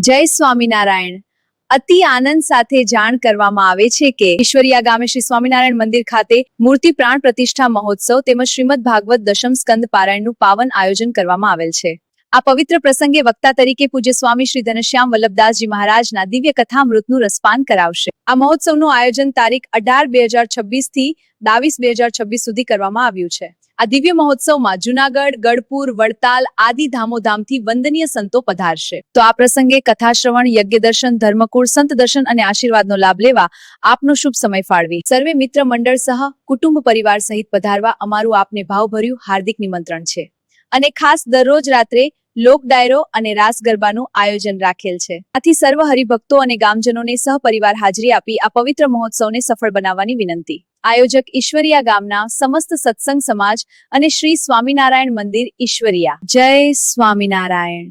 જય સ્વામિનારાયણ। અતિ આનંદ સાથે જાણ કરવામાં આવે છે કે ઈશ્વરિયા ગામે શ્રી સ્વામિનારાયણ મંદિર ખાતે મૂર્તિ પ્રાણ પ્રતિષ્ઠા મહોત્સવ તેમજ શ્રીમદ ભાગવત દશમ સ્કંદ પારાયણનું પાવન આયોજન કરવામાં આવેલ છે। આ પવિત્ર પ્રસંગે વક્તા તરીકે પૂજ્ય સ્વામી શ્રી ધનશ્યામ વલ્લભદાસજી મહારાજના દિવ્ય કથામૃતનું રસપાન કરાવશે। આ મહોત્સવનું આયોજન તારીખ 18/2026 થી 22/2026 સુધી કરવામાં આવ્યું છે। આ દિવ્ય મહોત્સવમાં જુનાગઢ, ગઢપુર, વડતાલ આદિ ધામોધામથી વંદનીય સંતો પધારશે। તો આ પ્રસંગે કથા શ્રવણ, યજ્ઞ દર્શન, ધર્મકુળ, સંત દર્શન અને આશીર્વાદનો લાભ લેવા આપનો શુભ સમય ફાળવી સર્વે મિત્ર મંડળ સહ કુટુંબ પરિવાર સહિત પધારવા અમારું આપને ભાવભર્યું હાર્દિક નિમંત્રણ છે। અને ખાસ દરરોજ રાત્રે લોક ડાયરો અને રાસ ગરબાનું આયોજન રાખેલ છે। આથી સર્વ હરિભક્તો અને ગામજનોને સહપરિવાર હાજરી આપી આ પવિત્ર મહોત્સવને સફળ બનાવવાની વિનંતી। આયોજક ઈશ્વરિયા ગામના સમસ્ત સત્સંગ સમાજ અને શ્રી સ્વામિનારાયણ મંદિર ઈશ્વરિયા। જય સ્વામિનારાયણ।